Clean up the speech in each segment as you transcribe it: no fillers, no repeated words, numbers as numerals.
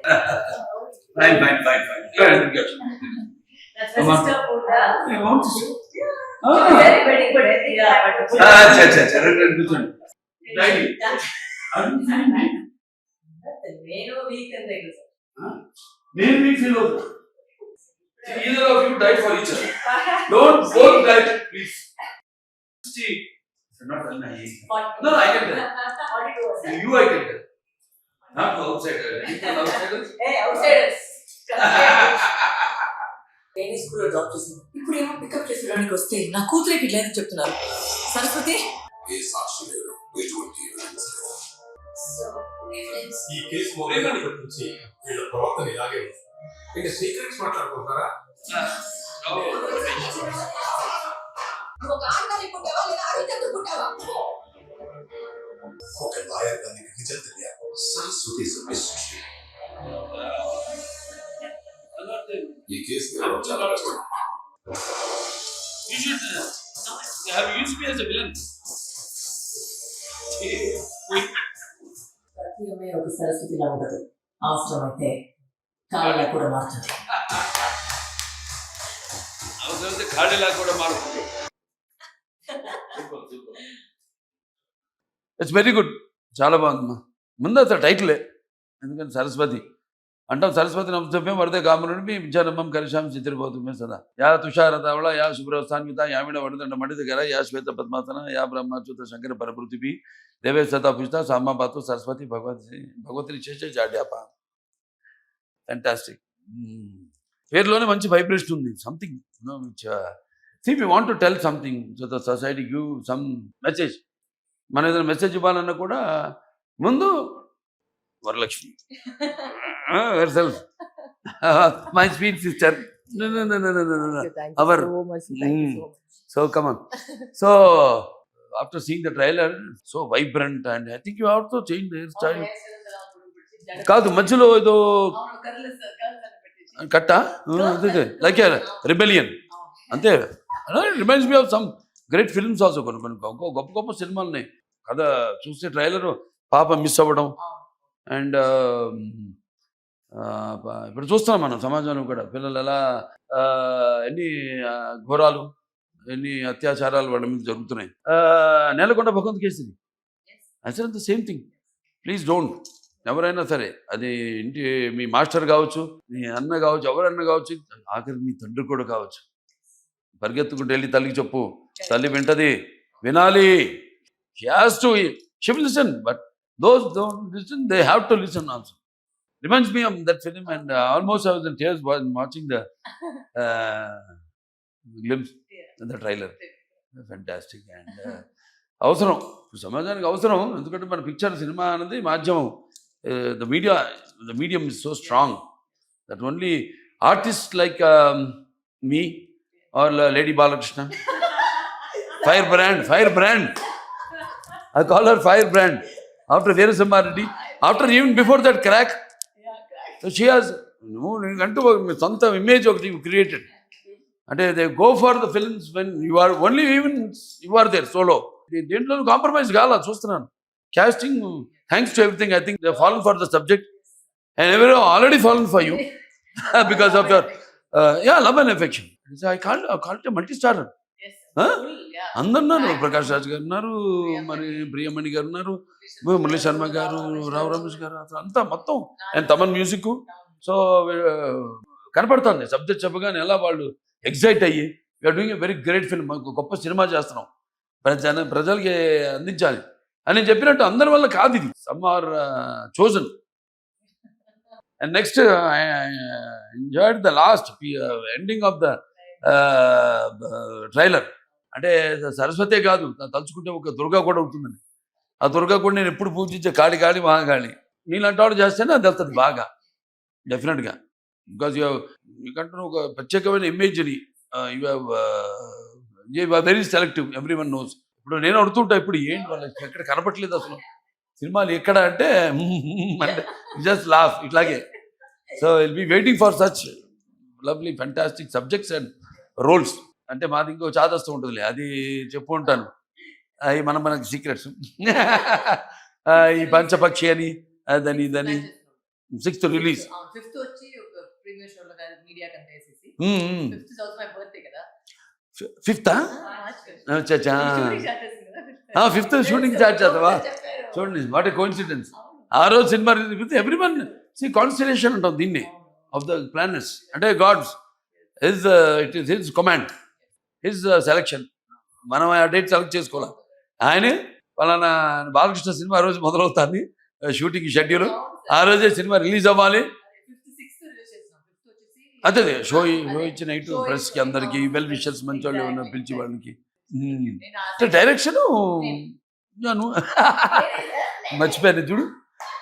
Fine. That's my sister Pooja. I want to see. Very good. Yeah, but కూర్చోండి. Daily. నేను week అని తెలుసు. నేను మీకు ఫీల్ అవుతాను. Either of you die for each other. Don't both die, please. See, not telling me. No, I can tell. You, I can tell. Not outsiders. Outsiders. Hey, outsiders. నేను స్కూల్లో drop చేశాను. ఇప్పుడు ఏమో పికప్ చేసుకోవడానికి వస్తే నా కూతురికి లేదని చెప్తున్నారు. సరస్వతి ఏ సాక్షి లేరు, ఎటువంటి ఎవిడెన్స్ లేదు. ఈ కేసు మొదలైనప్పటి నుంచి వీళ్ళ ప్రవర్తన ఇలాగే ఉంది. ఇంకా సీక్రెట్స్ మాట్లాడుకుంటారా? ఒక లాయర్ గా నీకు నిజం తెలియాలి. Saraswati is a mystery. ఈ కేసు చాలా కష్టం. You should have used me as a villain. సత్యమే ఒక సరస్వతిలా ఉండదు. అవసరమైతే కాళ్ళ కూడా మారుతుంది. అవసరమైతే కాళ్ళలా కూడా మారుతుంది. It's very good. చాలా బాగుందమ్మా. ముందు అసలు టైటిలే, ఎందుకంటే సరస్వతి అంటాం. సరస్వతి నమస్తభ్యం వరదే కామరుణి విద్యారంభం కరిషాం చిత్రపోతుమే సదా. యా తుషారతావళ యా శుభ్రస్థాన్విత యామిడ వడదండ మడిదగర యా శ్వేత పద్మాసన యా బ్రహ్మచ్యుత శంకర పరపృథివీ దేవే సతా పుష్ట సామాపాతు సరస్వతి భగవతి శేష జాడ్యాప. ఫ్యాంటాస్టిక్. పేరులోనే మంచి వైబ్రేషన్ ఉంది. Something see we want to tell something so the society give some message. మనం ఏదైనా మెసేజ్ ఇవ్వాలన్నా కూడా ముందు Varalakshmi herself my sweet sister no our so come on. So after seeing the trailer, so vibrant, and I think you have to change the hairstyle. కాదు మధ్యలో ఏదో కట్ట like rebellion అంతే. Reminds me of some great films also. కొన్ని గొప్ప గొప్ప సినిమాలని కథ చూస్తే ట్రైలర్ పాప మిస్ అవ్వడం. అండ్ ఇప్పుడు చూస్తున్నాం మనం సమాజంలో కూడా పిల్లలు ఎలా ఎన్ని ఘోరాలు, ఎన్ని అత్యాచారాలు వాళ్ళ మీద జరుగుతున్నాయి. నేలకొండ భగవంత్ కేసరి అసలు the same thing. Please don't. ఎవరైనా సరే, అది ఇంటి మీ మాస్టర్ కావచ్చు, మీ అన్న కావచ్చు, ఎవరన్నా కావచ్చు, ఆఖరి మీ తండ్రి కూడా కావచ్చు, పరిగెత్తుకుంటూ వెళ్ళి తల్లికి చెప్పు. తల్లి వింటది, వినాలి. She has to, she will listen, but those don't listen, they have to listen also. Reminds me of that film, and almost I was in tears while watching the glimpse in the trailer. Fantastic. And అవసరం, సమాజానికి అవసరం. ఎందుకంటే మన picture cinema అనేది మాధ్యమం. The medium is so strong that only artists like me or Lady Balakrishna, firebrand. I call her firebrand. After Veerasamma Reddy, after even before that crack, so she has అంటూ సొంత image ఒకటి created. అంటే they go for the films when you are only even you are there solo. దేంట్లో compromise కావాలా చూస్తున్నాను. casting, thanks to everything, I think they've fallen for the subject, and everyone already fallen for you because of your love and affection. So I called it a multi-starrer. Yes, అందరు ఉన్నారు. ప్రకాష్ రాజ్ గారు ఉన్నారు, మరి ప్రియమణి గారు ఉన్నారు, మురళీ శర్మ గారు, రావు రమేష్ గారు, అంతా మొత్తం. And Thaman music. సో కనపడుతుంది సబ్జెక్ట్ చెప్పగానే ఎలా వాళ్ళు ఎక్సైట్ అయ్యి, we're doing a very great film, గొప్ప సినిమా చేస్తున్నాం, ప్రజలకి అందించాలి అని చెప్పినట్టు. అందరి వల్ల కాదు ఇది. Some are chosen. And next I enjoyed the last ending of the trailer. అంటే సరస్వతే కాదు, తలుచుకుంటే ఒక దుర్గా కూడా అవుతుందండి. ఆ దుర్గా కూడా నేను ఎప్పుడు పూజించే కాళి మహాకాళి. నీలాంటి వాడు చేస్తేనే అది వెళ్తుంది బాగా, డెఫినెట్గా. బికాజ్ మీకంటూ ఒక ప్రత్యేకమైన ఇమేజ్ని you have very selective, every one knows. ఇప్పుడు నేను అడుగుతుంటా, ఇప్పుడు ఏంటి వాళ్ళకి ఎక్కడ కనపట్లేదు అసలు సినిమాలు ఎక్కడ అంటే జస్ట్ లాఫ్ ఇట్లాగే. So will be waiting for such lovely fantastic subjects and roles. అంటే మాది ఇంకో చాదస్తూ ఉంటుందిలే, అది చెప్పు ఉంటాను. అవి మనకి సీక్రెట్స్. ఈ పంచపక్షి అని అదని ఇదని 6th రిలీజ్. 5th వచ్చి ఒక ప్రీమియర్ షోలో మీడియా కంటే వేసేసి 5th 5th is also my birthday కదా. 5th మార్చ్ అచ్చా షూటింగ్ స్టార్ట్ చేసింది కదా. 5th షూటింగ్ స్టార్ట్ చేద్దామా? చెప్పారు. చూడండి వాట్ ఏ కోఇన్సిడెన్స్. అవును. ఆ రోజు సినిమా రిలీజ్ విత్ ఎవ్రీవన్ సి కాన్స్టలేషన్ అంటాం దీన్ని ఆఫ్ ద ప్లానెట్స్. అంటే God's it is his command, his selection. మనం ఆ డేట్ సెలెక్ట్ చేసుకోవాలి. ఆయనే పలానా బాలకృష్ణ సినిమా ఆ రోజు మొదలవుతుంది షూటింగ్ షెడ్యూల్, ఆ రోజే సినిమా రిలీజ్ అవ్వాలి. 5th 6th రిలీజ్ చేసాం. 5th వచ్చేసి అదే షో ఇచ్చిన నైట్ ప్రెస్కి అందరికి వెల్ విషర్స్ మంచి వాళ్ళు ఏమన్నా పిలిచి వాళ్ళకి నేను డైరెక్షన్ మర్చిపోయాను చూడు.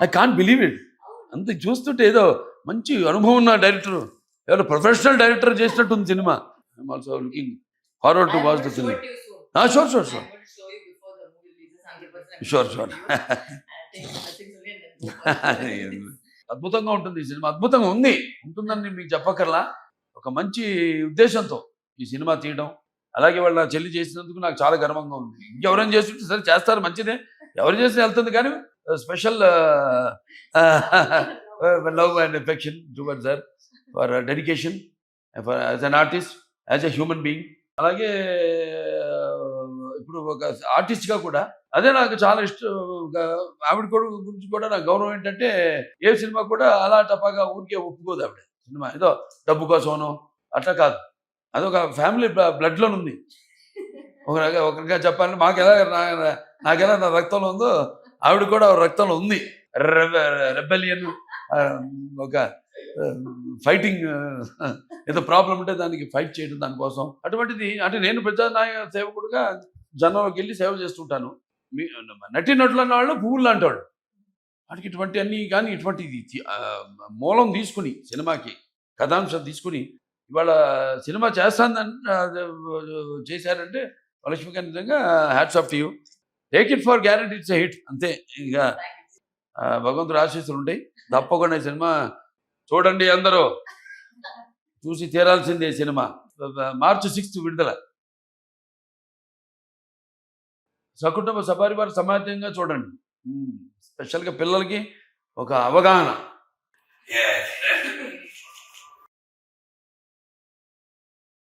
I can't believe it. అంత చూస్తుంటే ఏదో మంచి అనుభవం ఉన్న డైరెక్టర్, ఏదో ప్రొఫెషనల్ డైరెక్టర్ చేసినట్టుంది సినిమా. I'm also looking forward to watch the film. Sure sure sure sure sure. అద్భుతంగా ఉంటుంది ఈ సినిమా, అద్భుతంగా ఉంటుందని మీకు చెప్పక్కర్లా. ఒక మంచి ఉద్దేశంతో ఈ సినిమా తీయడం, అలాగే వాళ్ళ నా చెల్లి చేసినందుకు నాకు చాలా గర్వంగా ఉంది. ఇంకెవరైనా చేస్తుంటే సరే చేస్తారు, మంచిదే, ఎవరు చేసినా వెళ్తుంది. కానీ special love and affection towards her for dedication for as an artist, as a human being. అలాగే ఇప్పుడు ఒక ఆర్టిస్ట్గా కూడా అదే నాకు చాలా ఇష్టం. ఆవిడ గురించి కూడా నాకు గౌరవం ఏంటంటే ఏ సినిమా కూడా అలా టపాగా ఊరికే ఒప్పుకోదు ఆవిడ. సినిమా ఏదో డబ్బు కోసమనో అట్లా కాదు, అదొక ఫ్యామిలీ బ్లడ్లో ఉంది. ఒకరిగా చెప్పాలంటే నాకెలా నా రక్తంలో ఉందో ఆవిడ కూడా రక్తంలో ఉంది. రెబెలియన్, ఒక ఫైటింగ్, ఏదో ప్రాబ్లం ఉంటే దానికి ఫైట్ చేయడం దానికోసం. అటువంటిది అంటే నేను ప్రజానాయక సేవకుడుగా జనంలోకి వెళ్ళి సేవ చేస్తుంటాను. నటుల వాళ్ళు పువ్వులు లాంటి వాళ్ళు. వాటికి ఇటువంటి అన్నీ కానీ ఇటువంటి మూలం తీసుకుని సినిమాకి కథాంశం తీసుకుని ఇవాళ సినిమా చేస్తానని చేశారంటే లక్ష్మీకాంత్ నిజంగా hats off to you. Take it for guarantee it's a hit అంతే. ఇంకా భగవంతుడు ఆశీస్సులు ఉంటాయి. తప్పకుండా ఈ సినిమా చూడండి, అందరూ చూసి తీరాల్సిందే. సినిమా March 6th విడుదల. సకుటుంబ సపరివార సమాజంగా చూడండి. స్పెషల్గా పిల్లలకి ఒక అవగాహన. Yeah.